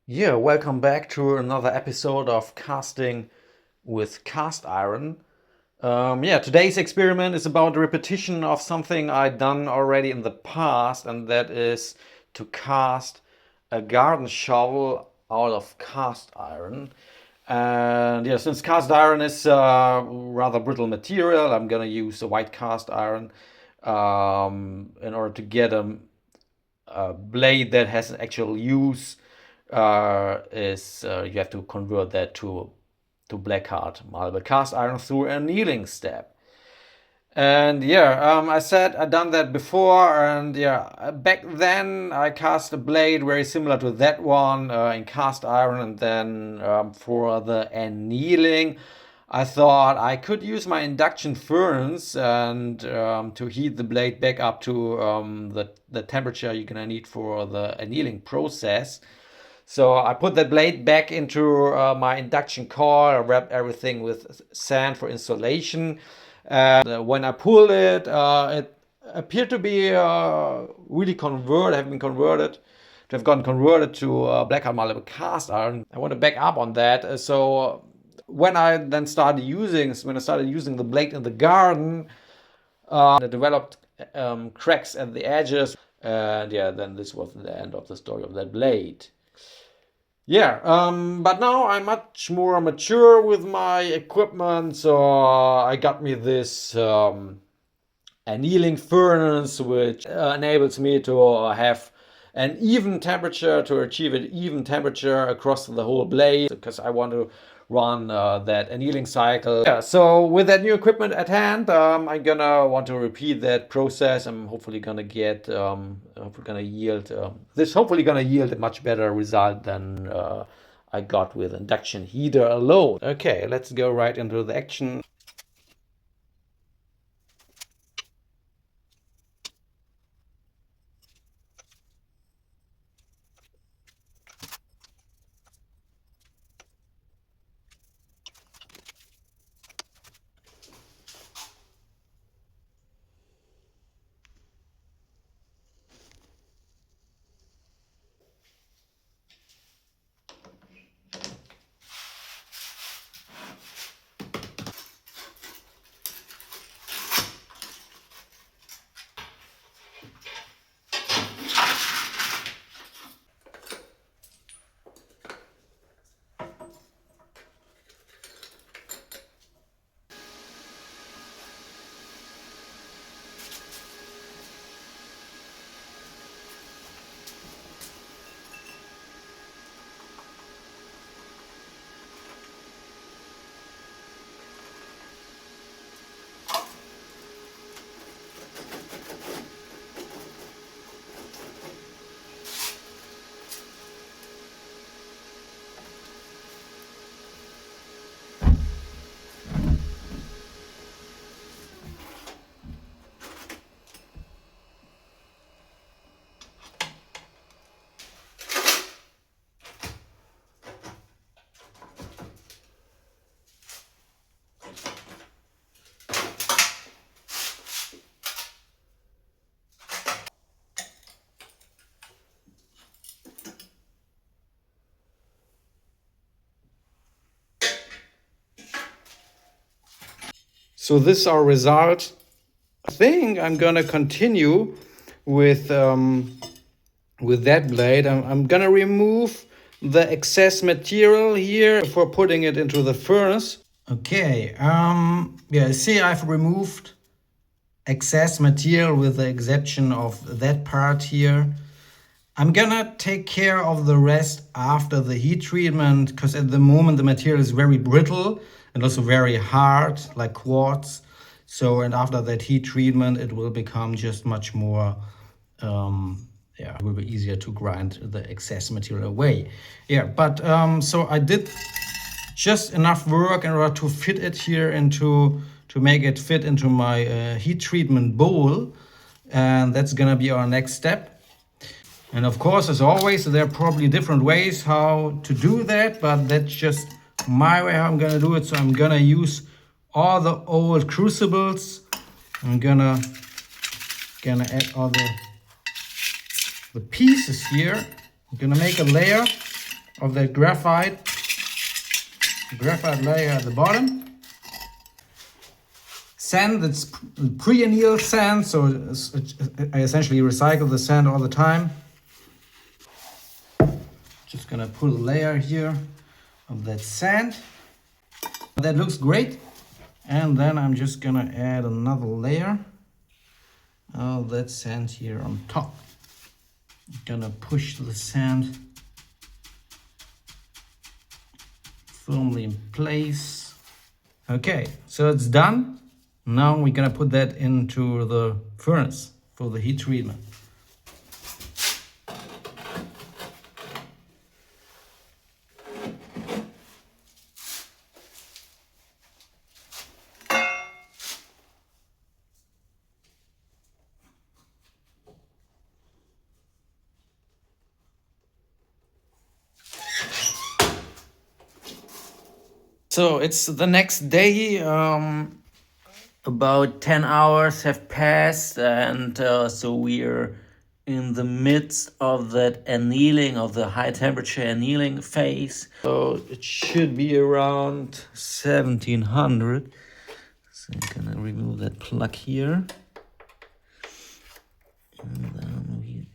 Yeah, welcome back to another episode of Casting with Cast Iron. Yeah, today's experiment is about the repetition of something I done already in the past, and that is to cast a garden shovel out of cast iron. And yeah, since cast iron is rather brittle material, I'm gonna use a white cast iron in order to get a blade that has an actual use. Is You have to convert that to black hard marble cast iron through a annealing step. And yeah, I said I done that before, and yeah, back then I cast a blade very similar to that one in cast iron, and then for the annealing, I thought I could use my induction furnace and to heat the blade back up to the temperature you're gonna need for the annealing process. So I put the blade back into my induction coil. I wrapped everything with sand for insulation. When I pulled it, it appeared to be really converted, have been converted, to have gotten converted to black hard malleable cast iron. I want to back up on that. When I started using the blade in the garden, it developed cracks at the edges, and yeah, then this was the end of the story of that blade. Yeah, but now I'm much more mature with my equipment, so I got me this annealing furnace, which enables me to have an even temperature, to achieve an even temperature across the whole blade, because I want to run that annealing cycle. Yeah, so with that new equipment at hand, I'm gonna want to repeat that process. I'm hopefully gonna get, hopefully gonna yield, hopefully gonna yield a much better result than I got with induction heater alone. Okay, let's go right into the action. So this is our result. I think I'm gonna continue with that blade. I'm gonna remove the excess material here before putting it into the furnace. Okay, yeah, see, I've removed excess material with the exception of that part here. I'm gonna take care of the rest after the heat treatment, because at the moment the material is very brittle and also very hard, like quartz. So, and after that heat treatment, it will become just much more, yeah, it will be easier to grind the excess material away. Yeah, but so I did just enough work in order to fit it here to make it fit into my heat treatment bowl. And that's gonna be our next step. And of course, as always, there are probably different ways how to do that, but that's just my way how I'm gonna do it. So I'm gonna use all the old crucibles. I'm gonna add all the pieces here. I'm gonna make a layer of that graphite layer at the bottom. Sand that's pre-annealed sand, so I essentially recycle the sand all the time. Just gonna put a layer here of that sand. That looks great. And then I'm just gonna add another layer of that sand here on top. I'm gonna push the sand firmly in place. Okay, so it's done. Now we're gonna put that into the furnace for the heat treatment. So it's the next day. About 10 hours have passed, and so we're in the midst of that annealing, of the high temperature annealing phase. So it should be around 1700. So I'm gonna remove that plug here. And then we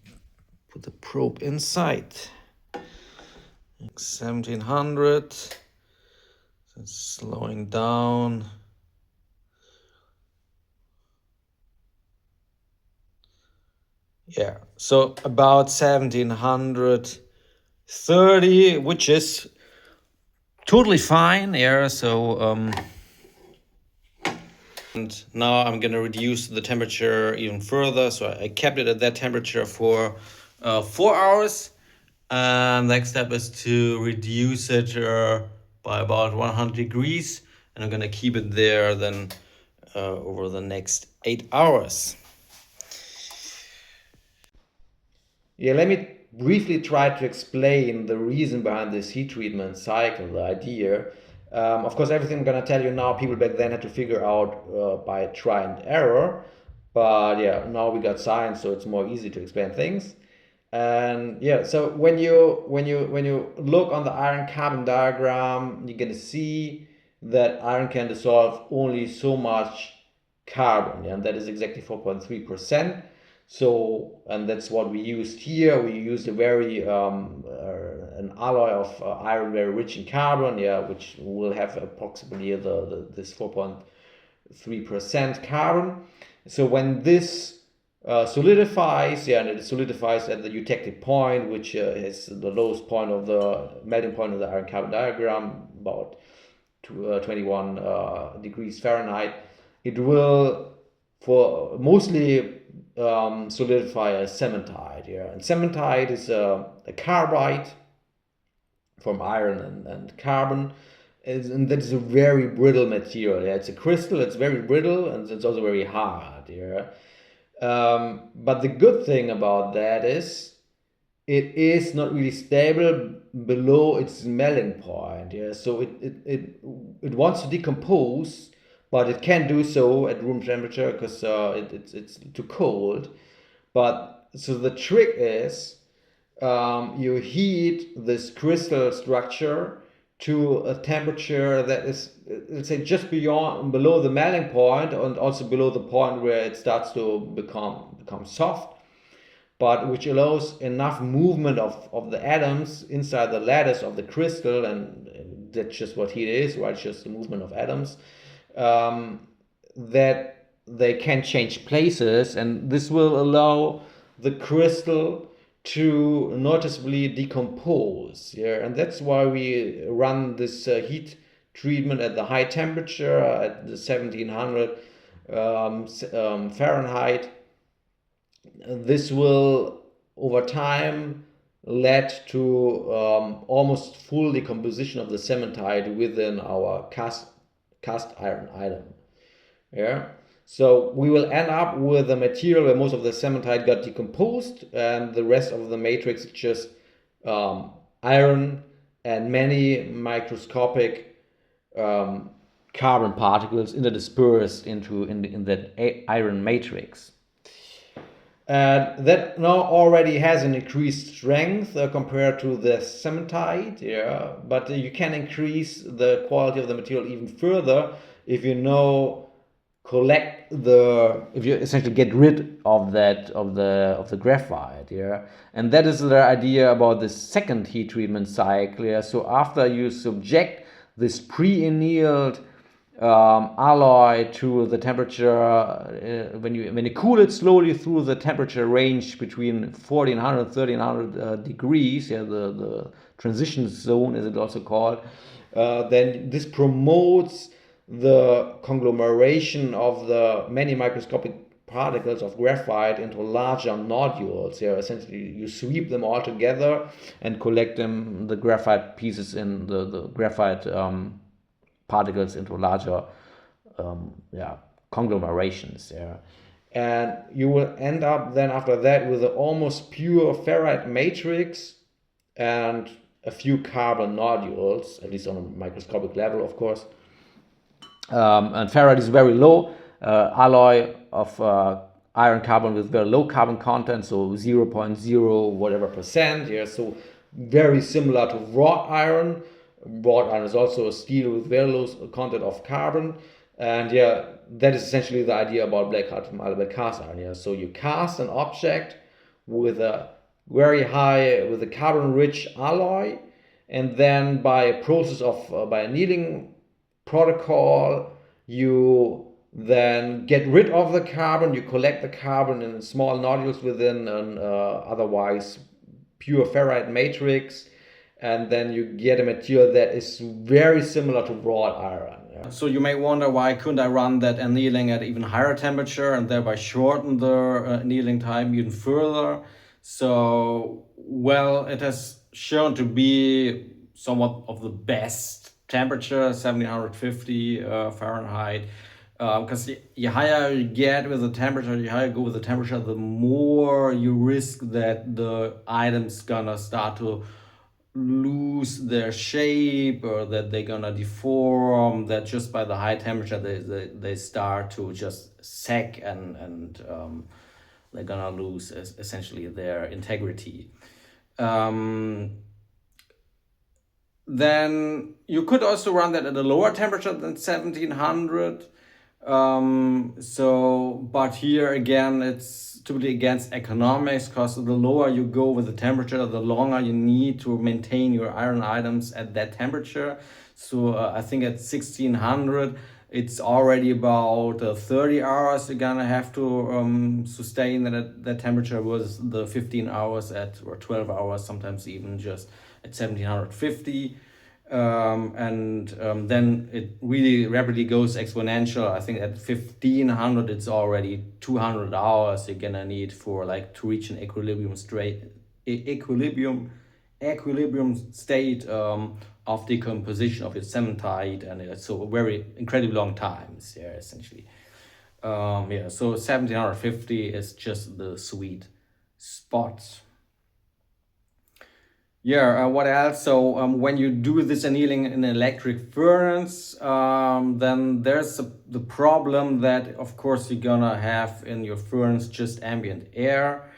put the probe inside. 1700. So it's slowing down. Yeah, so about 1730, which is totally fine. Yeah, so and now I'm gonna reduce the temperature even further. So I kept it at that temperature for 4 hours. And next step is to reduce it by about 100 degrees, and I'm gonna keep it there then over the next 8 hours. Yeah, let me briefly try to explain the reason behind this heat treatment cycle, the idea. Of course, everything I'm going to tell you now, people back then had to figure out by try and error. But yeah, now we got science, so it's more easy to explain things. And yeah, so when you look on the iron carbon diagram, you're going to see that iron can dissolve only so much carbon, and that is exactly 4.3%. So, and that's what we used here. We used a very an alloy of iron very rich in carbon, yeah, which will have approximately this 4.3% carbon. So when this solidifies, yeah, and it solidifies at the eutectic point, which is the lowest point of the melting point of the iron carbon diagram, about 21 degrees Fahrenheit. It will, for mostly solidify as cementite. Yeah, and cementite is a carbide from iron and carbon, and that is a very brittle material. Yeah, it's a crystal. It's very brittle, and it's also very hard. Yeah, but the good thing about that is it is not really stable below its melting point. Yeah, so it wants to decompose, but it can do so at room temperature because it's too cold. But so the trick is you heat this crystal structure to a temperature that is, let's say, just below the melting point, and also below the point where it starts to become soft, but which allows enough movement of the atoms inside the lattice of the crystal, and that's just what heat is, right? It's just the movement of atoms, that they can change places, and this will allow the crystal to noticeably decompose. Yeah, and that's why we run this heat treatment at the high temperature at the 1700 Fahrenheit. This will, over time, lead to almost full decomposition of the cementite within our cast iron item. Yeah, so we will end up with a material where most of the cementite got decomposed, and the rest of the matrix is just iron and many microscopic carbon particles interdispersed in that iron matrix. and that now already has an increased strength compared to the cementite, yeah. But you can increase the quality of the material even further if you know if you essentially get rid of that of the graphite, yeah. And that is the idea about the second heat treatment cycle, yeah. So after you subject this pre-annealed alloy to the temperature, when you cool it slowly through the temperature range between 1400 and 1300 degrees, yeah, the transition zone as it's also called, then this promotes the conglomeration of the many microscopic particles of graphite into larger nodules. Yeah, essentially you sweep them all together and collect them, the graphite pieces in the graphite particles into larger conglomerations. Yeah. And you will end up then after that with an almost pure ferrite matrix and a few carbon nodules, at least on a microscopic level, of course. And ferrite is very low alloy of iron carbon with very low carbon content, so 0.0 whatever percent. Yeah, so very similar to wrought iron. Wrought iron is also a steel with very low content of carbon. And yeah, that is essentially the idea about black carbon malleable cast iron. Yeah, so you cast an object with a with a carbon rich alloy, and then by a process of by annealing protocol, you then get rid of the carbon, you collect the carbon in small nodules within an otherwise pure ferrite matrix, and then you get a material that is very similar to wrought iron. Yeah. So you may wonder, why couldn't I run that annealing at even higher temperature and thereby shorten the annealing time even further? So, well, it has shown to be somewhat of the best temperature, 1750 Fahrenheit. Because the higher you get with the temperature, the higher you go with the temperature, the more you risk that the item's gonna start to lose their shape, or that they're gonna deform, that just by the high temperature they start to just sag, and they're gonna lose essentially their integrity. Then you could also run that at a lower temperature than 1700. But here again, it's typically against economics, because the lower you go with the temperature, the longer you need to maintain your iron items at that temperature. So I think at 1600, it's already about 30 hours you're gonna have to sustain that temperature, was the 15 hours or 12 hours, sometimes even just at 1750. Then it really rapidly goes exponential. I think at 1500 it's already 200 hours you're gonna need for to reach an equilibrium state of decomposition of your cementite, and it's so very incredibly long times. Yeah, essentially. So 1750 is just the sweet spot. Yeah, what else? So when you do this annealing in an electric furnace, then there's the problem that, of course, you're gonna have in your furnace just ambient air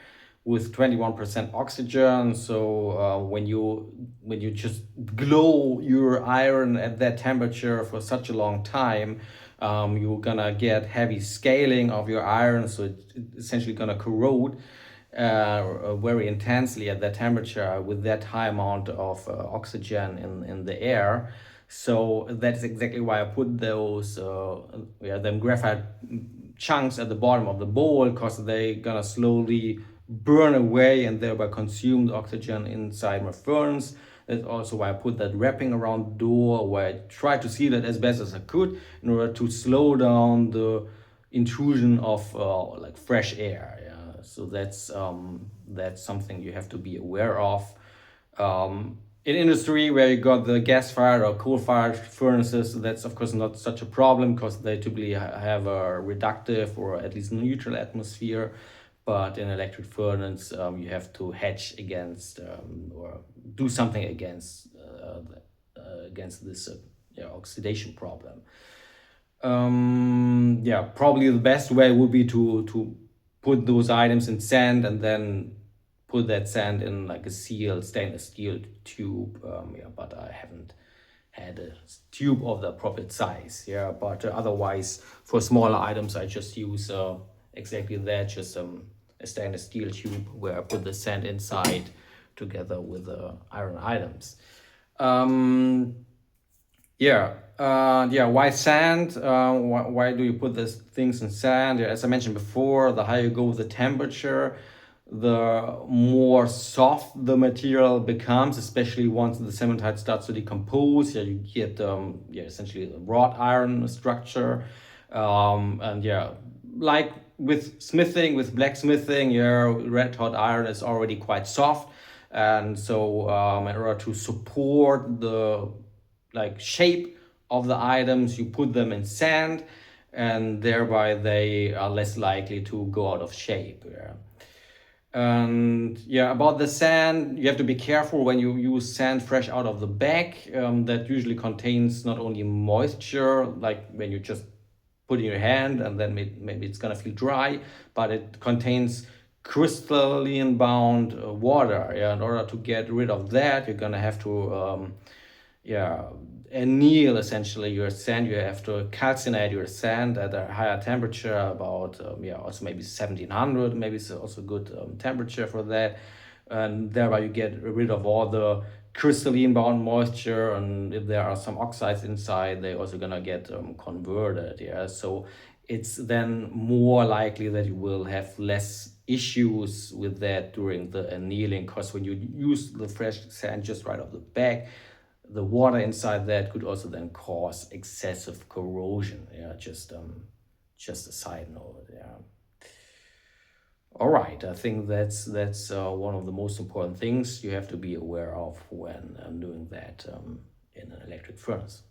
with 21% oxygen. So when you just glow your iron at that temperature for such a long time, you're gonna get heavy scaling of your iron, so it's essentially gonna corrode very intensely at that temperature with that high amount of oxygen in the air. So that's exactly why I put those them graphite chunks at the bottom of the bowl, because they're gonna slowly burn away and thereby consume the oxygen inside my furnace. That's also why I put that wrapping around the door, where I tried to seal it as best as I could in order to slow down the intrusion of fresh air. Yeah. So that's something you have to be aware of. In industry where you got the gas-fired or coal-fired furnaces, that's of course not such a problem, because they typically have a reductive or at least neutral atmosphere. But in electric furnace, you have to hedge against or do something against this oxidation problem. Probably the best way would be to put those items in sand and then put that sand in like a sealed stainless steel tube. Yeah, but I haven't had a tube of the appropriate size. Yeah, but otherwise for smaller items I just use exactly that, just a stainless steel tube where I put the sand inside together with the iron items. Yeah, why sand? Why do you put these things in sand? Yeah, as I mentioned before, the higher you go with the temperature, the more soft the material becomes, especially once the cementite starts to decompose. Yeah, you get essentially a wrought iron structure, and yeah, like with smithing, with blacksmithing, your red hot iron is already quite soft, and so in order to support the like shape of the items, you put them in sand, and thereby they are less likely to go out of shape. Yeah. And yeah, about the sand, you have to be careful when you use sand fresh out of the bag. That usually contains not only moisture, like when you just put in your hand and then maybe it's gonna feel dry, but it contains crystalline bound water. Yeah, in order to get rid of that, you're gonna have to yeah, anneal essentially your sand. You have to calcinate your sand at a higher temperature, about also maybe 1700, maybe it's also good temperature for that, and thereby you get rid of all the crystalline bound moisture, and if there are some oxides inside, they're also gonna get converted. Yeah, so it's then more likely that you will have less issues with that during the annealing, because when you use the fresh sand just right off the bag, the water inside that could also then cause excessive corrosion. Yeah, just a side note. Yeah. All right, I think that's one of the most important things you have to be aware of when doing that in an electric furnace.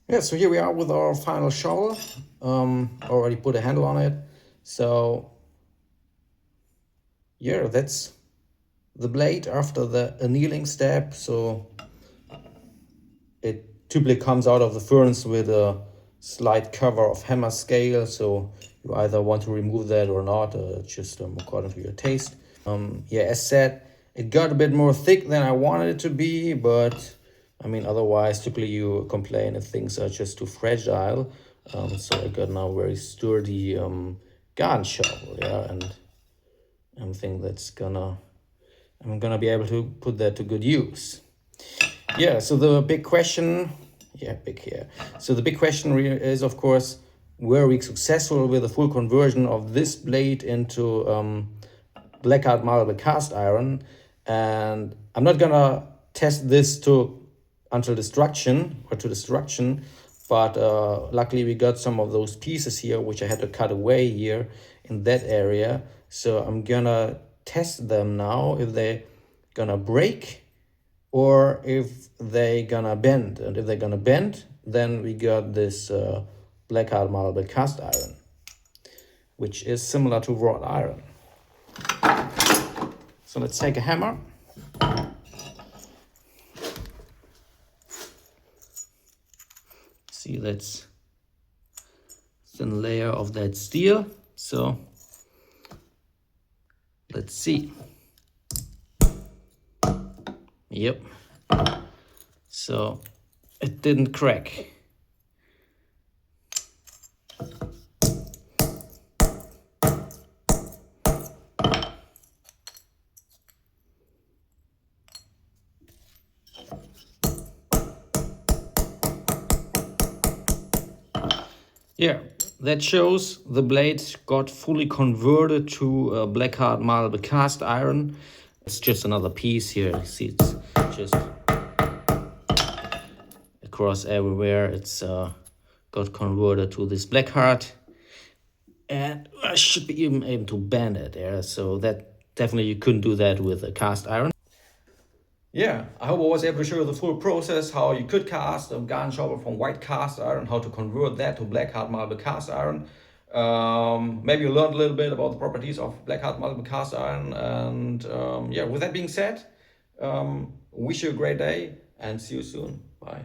Yeah, so here we are with our final shovel. Already put a handle on it. So yeah, that's the blade after the annealing step. So it typically comes out of the furnace with a slight cover of hammer scale. So you either want to remove that or not, just according to your taste. Yeah, as said, it got a bit more thick than I wanted it to be, but I mean, otherwise, typically you complain if things are just too fragile. So I got now a very sturdy garden shovel, yeah, and I think I'm gonna be able to put that to good use. Yeah, so the big question, So the big question is, of course, were we successful with the full conversion of this blade into black hard marble cast iron? And I'm not gonna test this to destruction, but luckily we got some of those pieces here which I had to cut away here in that area. So I'm gonna test them now if they're gonna break or if they gonna bend. And if they're gonna bend, then we got this black hard marble cast iron, which is similar to wrought iron. So let's take a hammer. See, that's thin layer of that steel. So let's see. Yep. So it didn't crack. Yeah, that shows the blade got fully converted to black hard marble cast iron. It's just another piece here. You see, it's just across everywhere. It's got converted to this black hard, and I should be even able to bend it there. So that definitely you couldn't do that with a cast iron. Yeah, I hope I was able to show you the full process, how you could cast a garden chopper from white cast iron, how to convert that to black hard marble cast iron. Maybe you learned a little bit about the properties of black hard marble cast iron. And yeah, with that being said, wish you a great day and see you soon. Bye.